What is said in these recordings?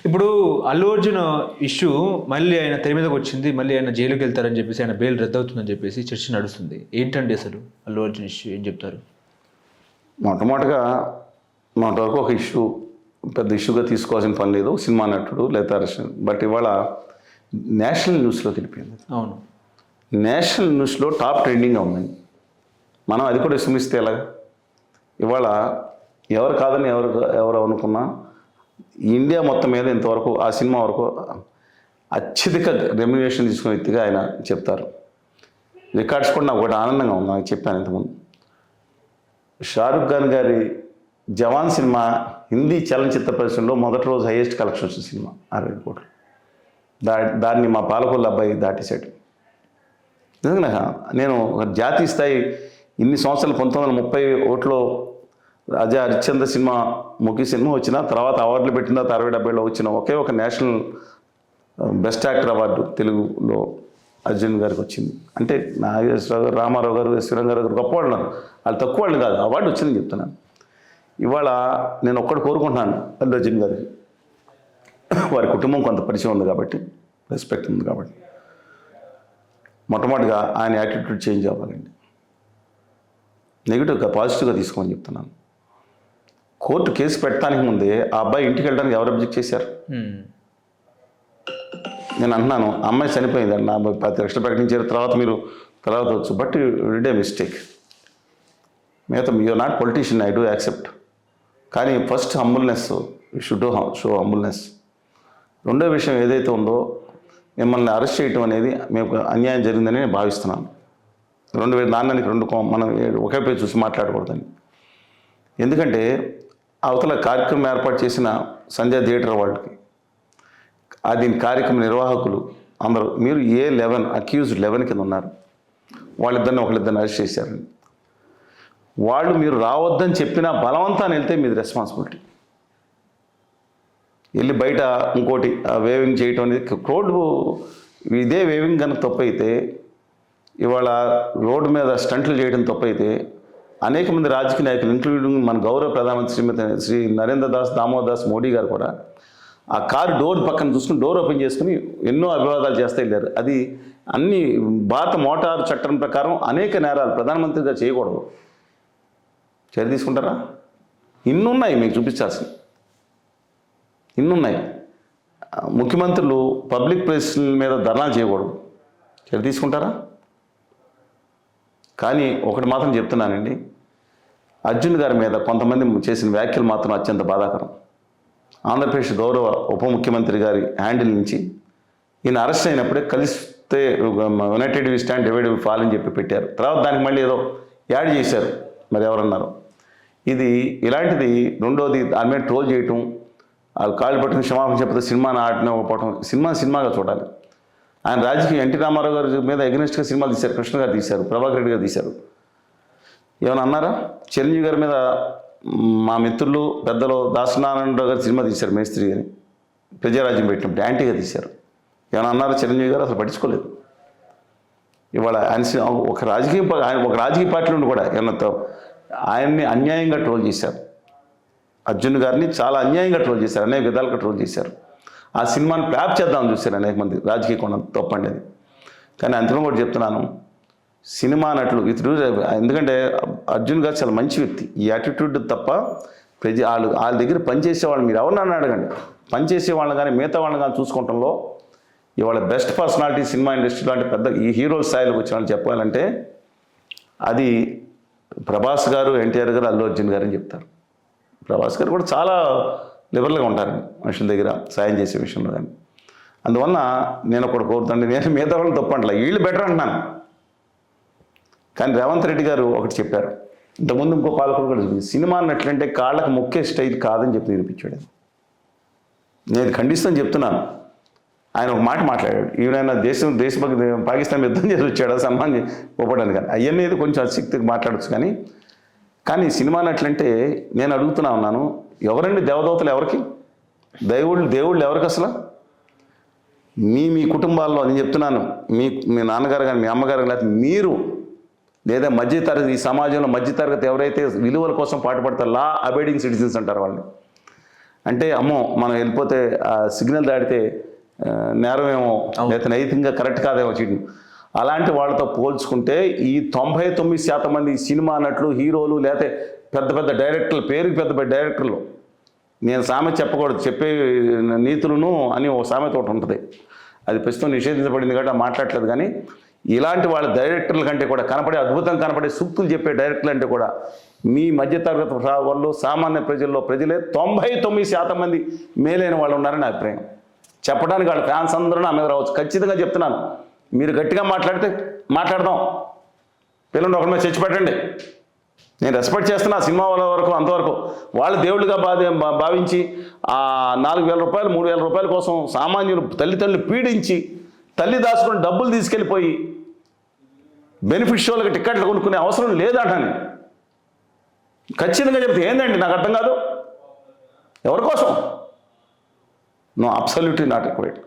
ఇప్పుడు అల్లు అర్జున్ ఇష్యూ మళ్ళీ ఆయన తెర మీదకి వచ్చింది, మళ్ళీ ఆయన జైలుకి వెళ్తారని చెప్పేసి, ఆయన బెయిల్ రద్దవుతుందని చెప్పేసి చర్చ నడుస్తుంది. ఏంటండి అసలు అల్లు అర్జున్ ఇష్యూ ఏం చెప్తారు? మొట్టమొదటిగా మొన్నటి వరకు ఒక ఇష్యూ పెద్ద ఇష్యూగా తీసుకోవాల్సిన పని లేదు, సినిమా నటుడు లేదా అరెస్ట్. బట్ ఇవాళ నేషనల్ న్యూస్లోకి వెళ్ళిపోయింది. అవును, నేషనల్ న్యూస్లో టాప్ ట్రెండింగ్గా ఉందండి. మనం అది కూడా విస్మరిస్తే ఎలాగా? ఇవాళ ఎవరు కాదని ఎవరు అనుకున్నా ఇండియా మొత్తం మీద ఇంతవరకు ఆ సినిమా వరకు అత్యధిక రెమ్యునేషన్ తీసుకునే వ్యక్తిగా ఆయన చెప్తారు. రికార్డ్స్ కూడా నాకు ఒకటి ఆనందంగా ఉంది. నాకు చెప్పాను ఇంతకుముందు, షారుఖ్ ఖాన్ గారి జవాన్ సినిమా హిందీ చలనచిత్ర పరిశ్రమలో మొదటి రోజు హైయెస్ట్ కలెక్షన్ వచ్చిన సినిమా 60 కోట్లు. దాన్ని మా పాలకొల్లు అబ్బాయి దాటేశాడు. నిజంగా నేను జాతీయ స్థాయి ఇన్ని సంవత్సరాలు 1930 రాజా హరిశ్చంద్ర సినిమా ముఖ్య సినిమా వచ్చిన తర్వాత అవార్డులు పెట్టిన తర్వాత 60-70లో వచ్చిన ఒకే ఒక నేషనల్ బెస్ట్ యాక్టర్ అవార్డు తెలుగులో అర్జున్ గారికి వచ్చింది. అంటే నాగేశ్వరరావు గారు, రామారావు గారు, శ్రీరంగారావు గారు గొప్ప వాళ్ళు ఉన్నారు, వాళ్ళు తక్కువ వాళ్ళు కాదు, అవార్డు వచ్చిందని చెప్తున్నాను. ఇవాళ నేను ఒక్కటి కోరుకుంటున్నాను, అల్లు అర్జున్ గారికి వారి కుటుంబం కొంత పరిచయం ఉంది కాబట్టి, రెస్పెక్ట్ ఉంది కాబట్టి, మొట్టమొదటిగా ఆయన యాటిట్యూడ్ చేంజ్ అవ్వాలండి. నెగిటివ్గా పాజిటివ్గా తీసుకోమని చెప్తున్నాను. కోర్టు కేసు పెట్టడానికి ముందే ఆ అబ్బాయి ఇంటికి వెళ్ళడానికి ఎవరు అబ్జెక్ట్ చేశారు? నేను అంటున్నాను, అమ్మాయి చనిపోయింది నా 10 లక్షలు ప్రకటించారు, తర్వాత వచ్చు. But rid a mistake. మిగతా you are not politician, I do accept. కానీ first humbleness, you should show humbleness. రెండో విషయం ఏదైతే ఉందో, మిమ్మల్ని అరెస్ట్ చేయటం అనేది మేము అన్యాయం జరిగిందని నేను భావిస్తున్నాను. నాన్నకి మనం ఒకే పేరు చూసి మాట్లాడకూడదని. ఎందుకంటే అవతల కార్యక్రమం ఏర్పాటు చేసిన సంజయ్ థియేటర్ వాళ్ళకి, దీని కార్యక్రమ నిర్వాహకులు అందరూ, మీరు అక్యూజ్డ్ 11 కింద ఉన్నారు. ఒకళ్ళిద్దరిని అరెస్ట్ చేశారండి. వాళ్ళు మీరు రావద్దని చెప్పినా బలవంతాన్ని వెళ్తే మీది రెస్పాన్సిబిలిటీ. వెళ్ళి బయట ఇంకోటి వేవింగ్ చేయటం అనేది ఇదే వేవింగ్ కనుక తప్పు అయితే, ఇవాళ రోడ్డు మీద స్టంట్లు చేయడం తప్పు అయితే, అనేక మంది రాజకీయ నాయకులు ఇంక్లూడింగ్ మన గౌరవ ప్రధానమంత్రి శ్రీ నరేంద్ర దామోదర్ దాస్ మోడీ గారు కూడా ఆ కారు డోర్ పక్కన చూసుకుని డోర్ ఓపెన్ చేసుకుని ఎన్నో అభివాదాలు చేస్తూ వెళ్ళారు. అది అన్ని భారత మోటారు చట్టం ప్రకారం అనేక నేరాలు ప్రధానమంత్రిగా చేయకూడదు. చర్య తీసుకుంటారా? ఇన్నున్నాయి మీకు చూపించాల్సింది, ఇన్నున్నాయి. ముఖ్యమంత్రులు పబ్లిక్ ప్లేస్ల మీద ధర్నా చేయకూడదు. చర్య తీసుకుంటారా? కానీ ఒకటి మాత్రం చెప్తున్నానండి, అర్జున్ గారి మీద కొంతమంది చేసిన వ్యాఖ్యలు మాత్రం అత్యంత బాధాకరం. ఆంధ్రప్రదేశ్ గౌరవ ఉప ముఖ్యమంత్రి గారి హ్యాండిల్ నుంచి ఈయన అరెస్ట్ అయినప్పుడే కలిస్తే united we stand, divided we fall అని చెప్పి పెట్టారు. తర్వాత దానికి మళ్ళీ ఏదో యాడ్ చేశారు, మరి ఎవరన్నారు. ఇలాంటిది రెండోది, దాని మీద ట్రోల్ చేయటం, వాళ్ళు కాళ్ళు పట్టుకుని క్షమాపణ చెప్పితే సినిమాని ఆడకపోవటం. సినిమాగా చూడాలి. ఆయన రాజకీయ ఎన్టీ రామారావు గారి మీద ఎగ్నెస్ట్గా సినిమాలు తీశారు, కృష్ణ గారు తీశారు, ప్రభాకర్ రెడ్డి గారు తీశారు. ఏమైనా అన్నారా? చిరంజీవి గారి మీద మా మిత్రులు పెద్దలు దాసనారాయణరావు గారు సినిమా తీశారు, మేస్త్రి అని, ప్రజారాజ్యం పెట్టినప్పుడు యాంటీగా తీశారు. ఏమైనా అన్నారా? చిరంజీవి గారు అసలు పట్టించుకోలేదు. ఇవాళ ఆయన ఒక రాజకీయ పార్టీ నుండి కూడా ఆయన్ని అన్యాయంగా ట్రోల్ చేశారు. అర్జున్ గారిని చాలా అన్యాయంగా ట్రోల్ చేశారు, అనేక విధాలుగా ట్రోల్ చేశారు. ఆ సినిమాని ప్యాప్ చేద్దామని చూశారు అనేక మంది, రాజకీయ కోణం తప్పండి అది. కానీ అంతలో కూడా చెప్తున్నాను, సినిమా నటులు ఎందుకంటే అర్జున్ గారు చాలా మంచి వ్యక్తి. ఈ యాటిట్యూడ్ తప్ప వాళ్ళ దగ్గర పనిచేసే వాళ్ళు, మీరు ఎవరినన్నా అడగండి, పనిచేసే వాళ్ళని కానీ మిగతా వాళ్ళని కానీ చూసుకోవటంలో ఇవాళ బెస్ట్ పర్సనాలిటీ సినిమా ఇండస్ట్రీలో అంటే పెద్ద ఈ హీరో స్థాయిలోకి వచ్చిన వాళ్ళు చెప్పాలంటే అది ప్రభాస్ గారు, ఎన్టీఆర్ గారు, అల్లు అర్జున్ గారు అని చెప్తారు. ప్రభాస్ గారు కూడా చాలా లిబరల్గా ఉంటారు మనుషుల దగ్గర సాయం చేసే విషయంలో. కానీ అందువల్ల నేను ఒకటి కోరుతాండి, నేను మిగతా వాళ్ళని తప్పంటలే, వీళ్ళు బెటర్ అంటున్నాను. కానీ రేవంత్ రెడ్డి గారు ఒకటి చెప్పారు, ఇంతకుముందు ఇంకో పాలకుడు కూడా చెప్పింది, సినిమా అన్నట్లంటే కాళ్ళకు మొక్కే స్టైల్ కాదని చెప్పి నిరూపించాడు. నేను ఖండిస్తాను చెప్తున్నాను. ఆయన ఒక మాట మాట్లాడాడు, ఈయన దేశభక్తి పాకిస్తాన్ యుద్ధం చేసి వచ్చాడు సన్మానం ఒప్పడానికి. కానీ అవన్నీ కొంచెం అశక్తికి మాట్లాడచ్చు. కానీ సినిమా అన్నట్లంటే నేను అడుగుతున్నా ఉన్నాను, ఎవరండి దేవదూతలు? ఎవరికి దేవుళ్ళు ఎవరికి అసలు? మీ కుటుంబాల్లో నేను చెప్తున్నాను, మీ నాన్నగారు కానీ మీ అమ్మగారు కానీ, లేకపోతే మీరు లేదా మధ్యతరగతి, ఈ సమాజంలో మధ్యతరగతి ఎవరైతే విలువల కోసం పాటుపడతారో లా అబైడింగ్ సిటిజన్స్ అంటారు వాళ్ళని. అంటే అమ్మో మనం వెళ్ళిపోతే ఆ సిగ్నల్ దాటితే నేరమేమో లేకపోతే నైతికంగా కరెక్ట్ కాదేమో చేయడం. అలాంటి వాళ్ళతో పోల్చుకుంటే ఈ 99% మంది సినిమా నటులు, హీరోలు, లేకపోతే పెద్ద పెద్ద డైరెక్టర్లు, పేరుకి పెద్ద పెద్ద డైరెక్టర్లు, నేను సామెత చెప్పకూడదు, చెప్పే నీతులను అని ఓ సామెత ఒకటి ఉంటుంది, అది ప్రస్తుతం నిషేధించబడింది కాబట్టి మాట్లాడలేదు. కానీ ఇలాంటి వాళ్ళ డైరెక్టర్ల కంటే కూడా అద్భుతం కనపడే సూక్తులు చెప్పే డైరెక్టర్లు అంటే కూడా మీ మధ్యతరగతి వాళ్ళు, సామాన్య ప్రజలే 99% మంది మేలైన వాళ్ళు ఉన్నారని నా అభిప్రాయం. చెప్పడానికి వాళ్ళ ఫ్యాన్స్ అందరూ నా మీద రావచ్చు, ఖచ్చితంగా చెప్తున్నాను. మీరు గట్టిగా మాట్లాడితే మాట్లాడదాం, పిల్లలు ఒకరి మీద చర్చ పెట్టండి, నేను రెస్పెక్ట్ చేస్తున్నా సినిమా వాళ్ళ వరకు, అంతవరకు. వాళ్ళు దేవుళ్ళుగా భావించి ఆ 4,000 రూపాయలు 3,000 రూపాయల కోసం సామాన్యులు తల్లిదండ్రులు పీడించి తల్లి దాచుకుని డబ్బులు తీసుకెళ్ళిపోయి బెనిఫిట్ షోలకు టికెట్లు కొనుక్కునే అవసరం లేదంటాను. ఖచ్చితంగా చెప్తే ఏందండి నాకు అర్థం కాదు, ఎవరి కోసం? No, absolutely not required.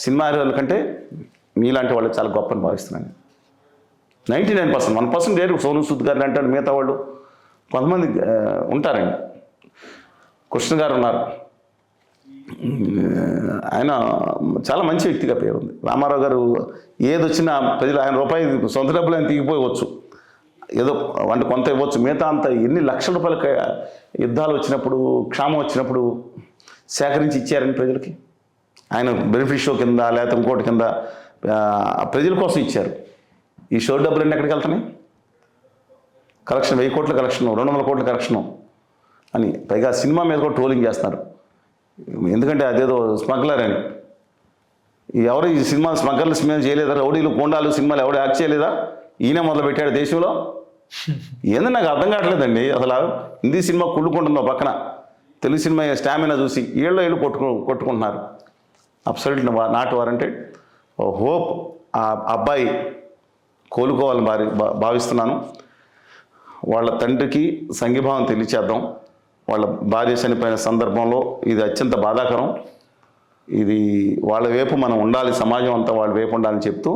Cinema హీరోల కంటే మీలాంటి వాళ్ళు చాలా గొప్పని భావిస్తున్నాను. 99%, 1% లేరు. సోను సూద్ గారు అంటాడు, మిగతా వాళ్ళు కొంతమంది ఉంటారండి. కృష్ణ గారు ఉన్నారు, ఆయన చాలా మంచి వ్యక్తిగా పేరు ఉంది. రామారావు గారు ఏదొచ్చినా ప్రజలు ఆయన రూపాయి సొంత డబ్బులు ఆయన తీగిపోవచ్చు, ఏదో అంటే కొంత ఇవ్వచ్చు, మిగతా అంత ఎన్ని లక్షల రూపాయలకి యుద్ధాలు వచ్చినప్పుడు, క్షామం వచ్చినప్పుడు సేకరించి ఇచ్చారని ప్రజలకి. ఆయన బెనిఫిట్ షో కింద లేకపోతే ఇంకోటి కింద ప్రజల కోసం ఇచ్చారు. ఈ షో డబ్బులన్నీ ఎక్కడికి వెళ్తున్నాయి? కలెక్షన్ 1000 కోట్ల కలెక్షను, 200 కోట్ల కలెక్షను అని, పైగా సినిమా మీద కూడా ట్రోలింగ్ చేస్తున్నారు. ఎందుకంటే అదేదో స్మగ్లర్ అని. ఎవరు ఈ సినిమా స్మగ్లర్లు సినిమా చేయలేదా? రౌడీలు, కోండాలు సినిమాలు ఎవడు యాక్ట్ చేయలేదా? ఈయన మొదలు పెట్టాడు దేశంలో. ఏందని నాకు అర్థం కావట్లేదండి. అసలు హిందీ సినిమా కుళ్ళుకుంటుందో పక్కన, తెలుగు సినిమా స్టామినా చూసి ఏళ్ళు కొట్టుకుంటున్నారు. Absolutely not warranted. హోప్ ఆ అబ్బాయి కోలుకోవాలని భావిస్తున్నాను. వాళ్ళ తండ్రికి సంఘీభావం తెలియచేద్దాం. వాళ్ళ భార్య చనిపోయిన సందర్భంలో ఇది అత్యంత బాధాకరం. ఇది వాళ్ళ వైపు మనం ఉండాలి, సమాజం అంతా వాళ్ళ వైపు ఉండాలని చెప్తూ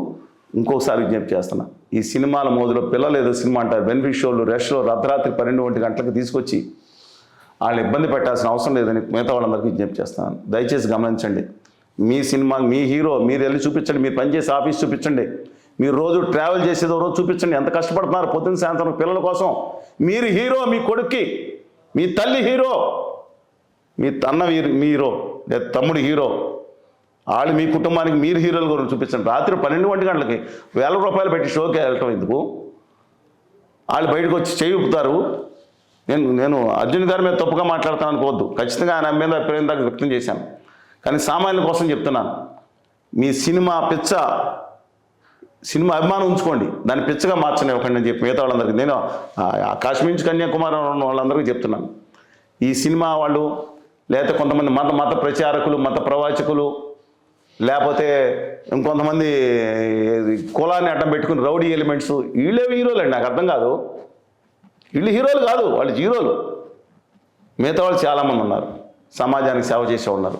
ఇంకోసారి విజ్ఞప్తి చేస్తున్నా. ఈ సినిమాల మోదులో పిల్లలు ఏదో సినిమా అంటారు, బెనిఫిట్ షోలు, రెస్ట్లో అర్ధరాత్రి 12 గంటలకు తీసుకొచ్చి వాళ్ళని ఇబ్బంది పెట్టాల్సిన అవసరం లేదని మిగతా వాళ్ళందరికీ విజ్ఞప్తి చేస్తున్నాను. దయచేసి గమనించండి. మీ సినిమా, మీ హీరో మీరు వెళ్ళి చూపించండి, మీరు పనిచేసే ఆఫీస్ చూపించండి, మీరు రోజు ట్రావెల్ చేసేదో రోజు చూపించండి, ఎంత కష్టపడుతున్నారు పొద్దున్న సాయంత్రం పిల్లల కోసం. మీరు హీరో, మీ కొడుక్కి మీ తల్లి హీరో, మీ అన్న మీ హీరో లేదా తమ్ముడు హీరో, వాళ్ళు మీ కుటుంబానికి మీరు హీరోలు గురించి చూపించండి. రాత్రి 12 గంటలకి 1000 రూపాయలు పెట్టి షోకి వెళ్ళటం ఎందుకు? వాళ్ళు బయటకు వచ్చి చేయుపుతారు. నేను అర్జున్ గారి మీద తప్పుగా మాట్లాడతాను అనుకోవద్దు, ఖచ్చితంగా ఆయన మీద అభిప్రాయం దాకా వ్యక్తం చేశాను. కానీ సామాన్యుల కోసం చెప్తున్నాను. మీ సినిమా అభిమానం ఉంచుకోండి, దాన్ని పిచ్చగా మార్చని ఇవ్వకండి అని చెప్పి మిగతా వాళ్ళందరికీ, నేను కాశ్మీర్ నుంచి కన్యాకుమారి వాళ్ళందరికీ చెప్తున్నాను. ఈ సినిమా వాళ్ళు లేకపోతే కొంతమంది మత ప్రచారకులు, మత ప్రవాచకులు, లేకపోతే ఇంకొంతమంది కులాన్ని అడ్డం పెట్టుకుని రౌడీ ఎలిమెంట్స్, వీళ్ళే హీరోలు అండి. నాకు అర్థం కాదు, వీళ్ళు హీరోలు కాదు, వాళ్ళు జీరోలు. మిగతా వాళ్ళు చాలామంది ఉన్నారు, సమాజానికి సేవ చేసే ఉన్నారు.